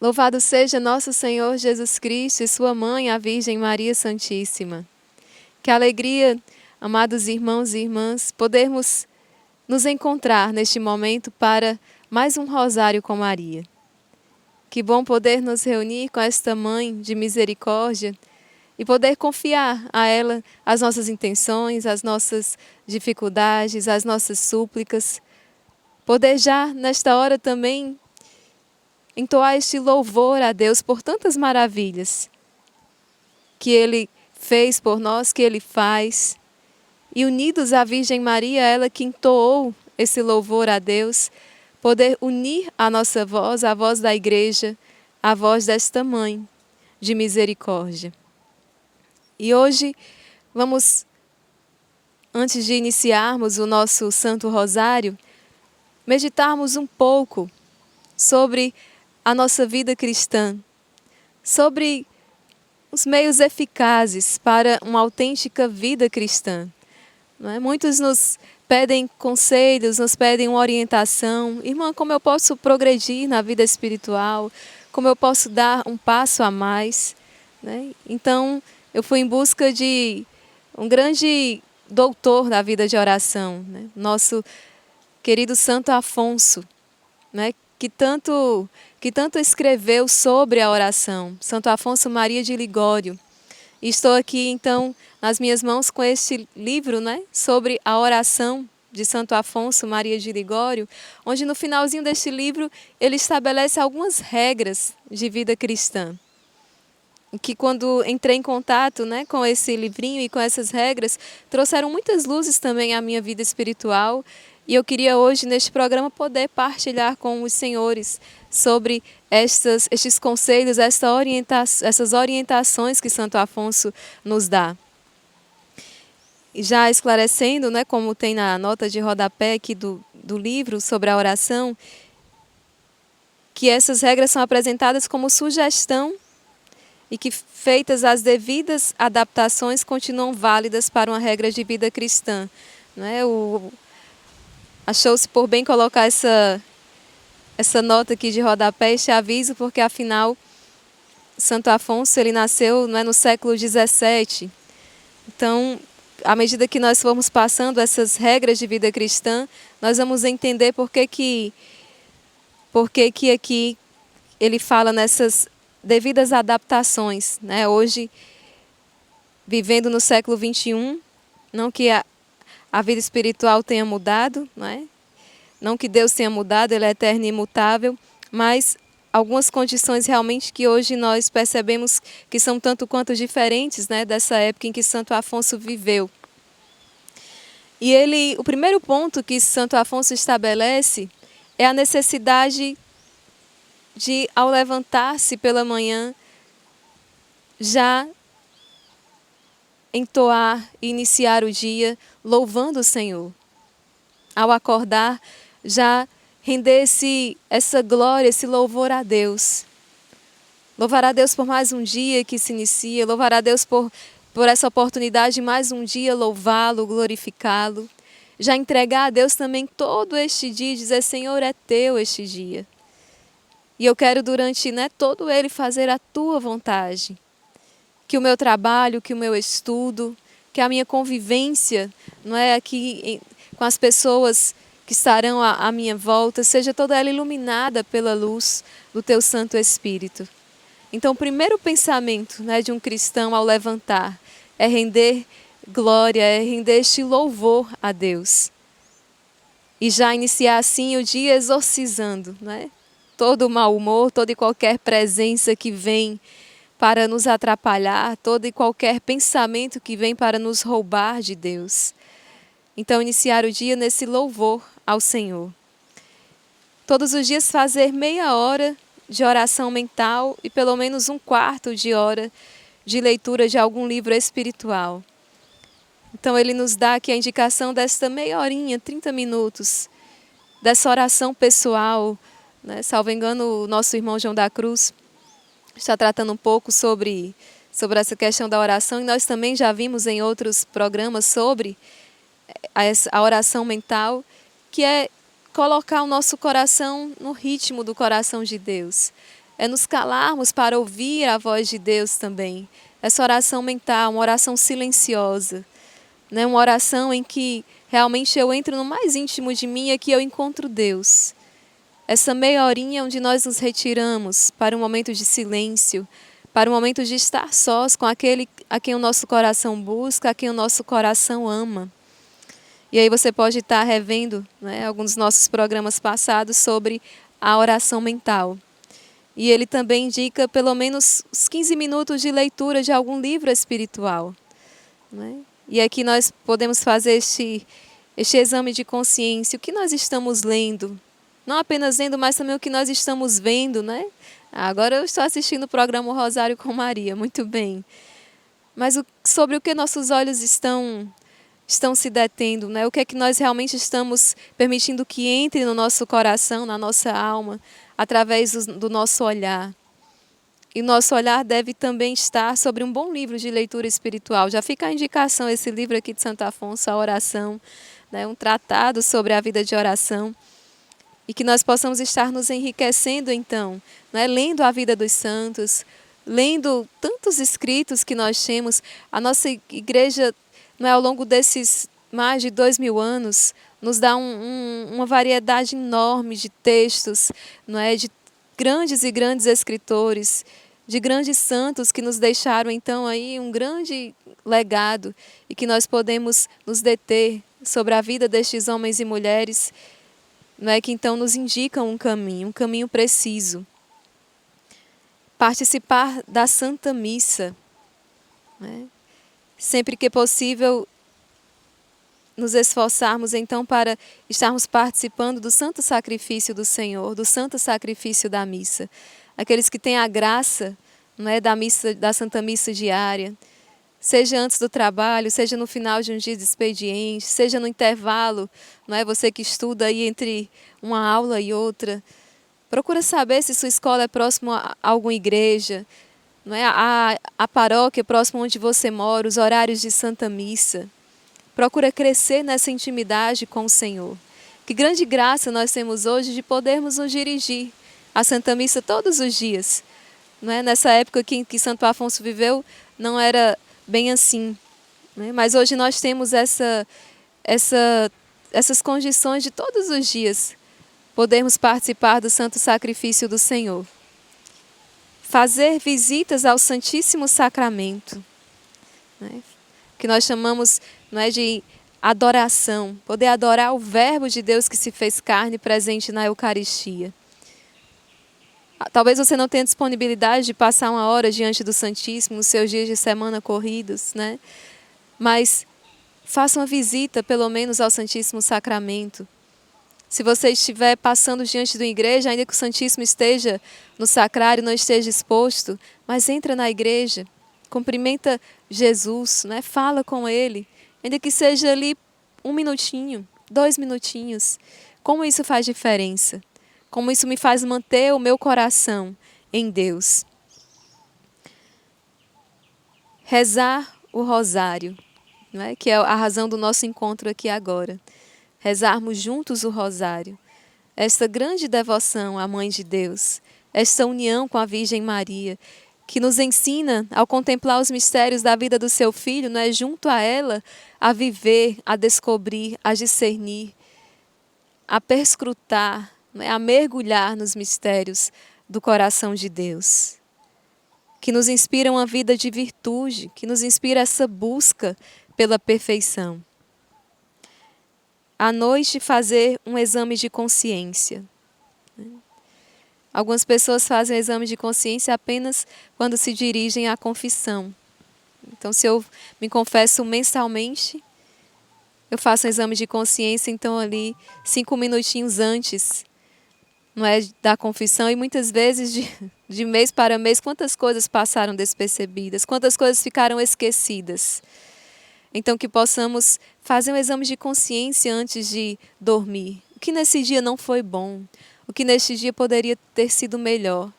Louvado seja nosso Senhor Jesus Cristo e sua mãe, a Virgem Maria Santíssima. Que alegria, amados irmãos e irmãs, podermos nos encontrar neste momento para mais um rosário com Maria. Que bom poder nos reunir com esta mãe de misericórdia e poder confiar a ela as nossas intenções, as nossas dificuldades, as nossas súplicas. Poder já, nesta hora também, entoar este louvor a Deus por tantas maravilhas que Ele fez por nós, que Ele faz. E unidos à Virgem Maria, ela que entoou esse louvor a Deus, poder unir a nossa voz, a voz da Igreja, a voz desta Mãe de misericórdia. E hoje vamos, antes de iniciarmos o nosso Santo Rosário, meditarmos um pouco sobre a nossa vida cristã, sobre os meios eficazes para uma autêntica vida cristã. Não é? Muitos nos pedem conselhos, nos pedem uma orientação. Irmã, como eu posso progredir na vida espiritual? Como eu posso dar um passo a mais? Né? Então, eu fui em busca de um grande doutor da vida de oração, né? Nosso querido Santo Afonso, né? que tanto escreveu sobre a oração, Santo Afonso Maria de Ligório. E estou aqui, então, nas minhas mãos com este livro, né, sobre a oração de Santo Afonso Maria de Ligório, onde no finalzinho deste livro ele estabelece algumas regras de vida cristã. Que quando entrei em contato, né, com esse livrinho e com essas regras, trouxeram muitas luzes também à minha vida espiritual. E eu queria hoje, neste programa, poder partilhar com os senhores sobre estes conselhos, essas orientações que Santo Afonso nos dá. E já esclarecendo, né, como tem na nota de rodapé aqui do livro sobre a oração, que essas regras são apresentadas como sugestão e que, feitas as devidas adaptações, continuam válidas para uma regra de vida cristã. Não é? Achou-se por bem colocar essa nota aqui de rodapé, este aviso, porque afinal Santo Afonso ele nasceu, não é, no século XVII. Então, à medida que nós formos passando essas regras de vida cristã, nós vamos entender por que aqui ele fala nessas devidas adaptações. Né? Hoje, vivendo no século XXI, não que a vida espiritual tenha mudado, não é? Não que Deus tenha mudado, Ele é eterno e imutável, mas algumas condições realmente que hoje nós percebemos que são tanto quanto diferentes, né, dessa época em que Santo Afonso viveu. E o primeiro ponto que Santo Afonso estabelece é a necessidade de, ao levantar-se pela manhã, já entoar e iniciar o dia louvando o Senhor. Ao acordar, já render essa glória, esse louvor a Deus. Louvar a Deus por mais um dia que se inicia, louvar a Deus por essa oportunidade de mais um dia louvá-lo, glorificá-lo. Já entregar a Deus também todo este dia e dizer, Senhor, é teu este dia. E eu quero durante, né, todo ele fazer a tua vontade. Que o meu trabalho, que o meu estudo, que a minha convivência, não é, aqui com as pessoas que estarão à minha volta, seja toda ela iluminada pela luz do teu Santo Espírito. Então, o primeiro pensamento, né, de um cristão ao levantar é render glória, é render este louvor a Deus. E já iniciar assim o dia exorcizando, né, todo o mau humor, toda e qualquer presença que vem para nos atrapalhar, todo e qualquer pensamento que vem para nos roubar de Deus. Então, iniciar o dia nesse louvor ao Senhor. Todos os dias fazer meia hora de oração mental e pelo menos um quarto de hora de leitura de algum livro espiritual. Então, ele nos dá aqui a indicação desta meia horinha, 30 minutos, dessa oração pessoal, né? Salvo engano, o nosso irmão João da Cruz está tratando um pouco sobre essa questão da oração, e nós também já vimos em outros programas sobre a oração mental, que é colocar o nosso coração no ritmo do coração de Deus. é nos calarmos para ouvir a voz de Deus também. Essa oração mental, uma oração silenciosa, né? Uma oração em que realmente eu entro no mais íntimo de mim e aqui eu encontro Deus. Essa meia horinha onde nós nos retiramos para um momento de silêncio, para um momento de estar sós com aquele a quem o nosso coração busca, a quem o nosso coração ama. E aí você pode estar revendo, né, alguns dos nossos programas passados sobre a oração mental. E ele também indica pelo menos uns 15 minutos de leitura de algum livro espiritual, né? E aqui nós podemos fazer este exame de consciência. O que nós estamos lendo? Não apenas lendo, mas também o que nós estamos vendo, né? Agora eu estou assistindo o programa Rosário com Maria, muito bem. Mas sobre o que nossos olhos estão se detendo, né? O que é que nós realmente estamos permitindo que entre no nosso coração, na nossa alma, através do nosso olhar. E nosso olhar deve também estar sobre um bom livro de leitura espiritual. Já fica a indicação, esse livro aqui de Santo Afonso, A Oração, né? Um tratado sobre a vida de oração. E que nós possamos estar nos enriquecendo, então, né? Lendo a vida dos santos, lendo tantos escritos que nós temos. A nossa igreja, né, ao longo desses mais de 2000 anos, nos dá uma variedade enorme de textos, não é? De grandes e grandes escritores, de grandes santos que nos deixaram, então, aí um grande legado e que nós podemos nos deter sobre a vida destes homens e mulheres, não é? Que então nos indicam um caminho preciso. Participar da Santa Missa, né? Sempre que possível, nos esforçarmos então para estarmos participando do santo sacrifício do Senhor, do santo sacrifício da missa. Aqueles que têm a graça, não é, da Santa Missa diária, seja antes do trabalho, seja no final de um dia de expediente, seja no intervalo, não é, você que estuda aí entre uma aula e outra, procura saber se sua escola é próxima a alguma igreja, não é, a paróquia próxima onde você mora, os horários de Santa Missa. Procura crescer nessa intimidade com o Senhor. Que grande graça nós temos hoje de podermos nos dirigir à Santa Missa todos os dias. Não é? Nessa época que Santo Afonso viveu, não era bem assim. Né? Mas hoje nós temos essas condições de todos os dias podermos participar do santo sacrifício do Senhor. Fazer visitas ao Santíssimo Sacramento, né? Que nós chamamos, não é, de adoração, poder adorar o Verbo de Deus que se fez carne presente na Eucaristia. Talvez você não tenha disponibilidade de passar uma hora diante do Santíssimo nos seus dias de semana corridos, né? Mas faça uma visita, pelo menos, ao Santíssimo Sacramento. Se você estiver passando diante da igreja, ainda que o Santíssimo esteja no sacrário, não esteja exposto, mas entra na igreja, cumprimenta Jesus, né? Fala com Ele, ainda que seja ali 1 minutinho, 2 minutinhos. Como isso faz diferença? Como isso me faz manter o meu coração em Deus? Rezar o rosário, não é? Que é a razão do nosso encontro aqui agora. Rezarmos juntos o rosário. Esta grande devoção à Mãe de Deus, esta união com a Virgem Maria, que nos ensina, ao contemplar os mistérios da vida do seu Filho, não é, junto a ela, a viver, a descobrir, a discernir, a perscrutar, não é, a mergulhar nos mistérios do coração de Deus. Que nos inspira uma vida de virtude, que nos inspira essa busca pela perfeição. À noite, fazer um exame de consciência. Algumas pessoas fazem o exame de consciência apenas quando se dirigem à confissão. Então, se eu me confesso mensalmente, eu faço um exame de consciência, então ali 5 minutinhos antes, não é, da confissão, e muitas vezes de mês para mês, quantas coisas passaram despercebidas, quantas coisas ficaram esquecidas. Então, que possamos fazer um exame de consciência antes de dormir. O que nesse dia não foi bom? O que neste dia poderia ter sido melhor?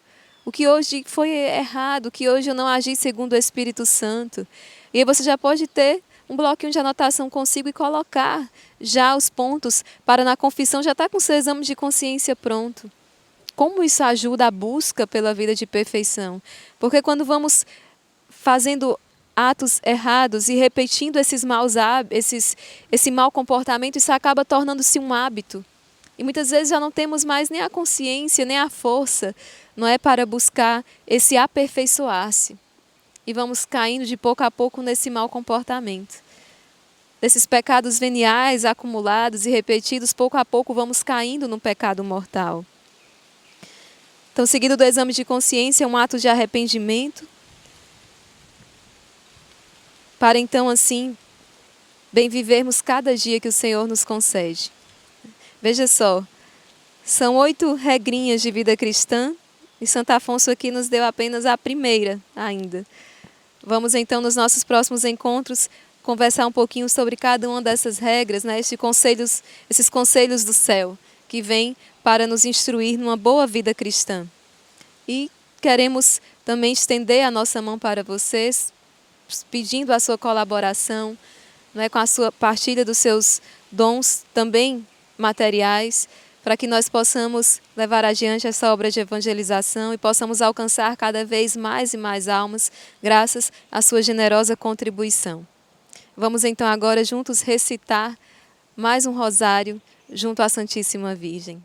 O que hoje foi errado? O que hoje eu não agi segundo o Espírito Santo? E aí você já pode ter um bloquinho de anotação consigo e colocar já os pontos para na confissão já estar com o seu exame de consciência pronto. como isso ajuda a busca pela vida de perfeição. Porque quando vamos fazendo atos errados e repetindo esses maus hábitos, esse mau comportamento, isso acaba tornando-se um hábito. E muitas vezes já não temos mais nem a consciência, nem a força, não é, para buscar esse aperfeiçoar-se. E vamos caindo de pouco a pouco nesse mau comportamento. Desses pecados veniais acumulados e repetidos, pouco a pouco vamos caindo no pecado mortal. Então, seguido do exame de consciência, um ato de arrependimento, para então, assim, bem vivermos cada dia que o Senhor nos concede. Veja só, são 8 regrinhas de vida cristã, e Santo Afonso aqui nos deu apenas a primeira ainda. Vamos então, nos nossos próximos encontros, conversar um pouquinho sobre cada uma dessas regras, né? Esses conselhos do céu, que vêm para nos instruir numa boa vida cristã. E queremos também estender a nossa mão para vocês, pedindo a sua colaboração, não é, com a sua partilha dos seus dons também materiais, para que nós possamos levar adiante essa obra de evangelização e possamos alcançar cada vez mais e mais almas, graças à sua generosa contribuição. Vamos então agora juntos recitar mais um rosário junto à Santíssima Virgem.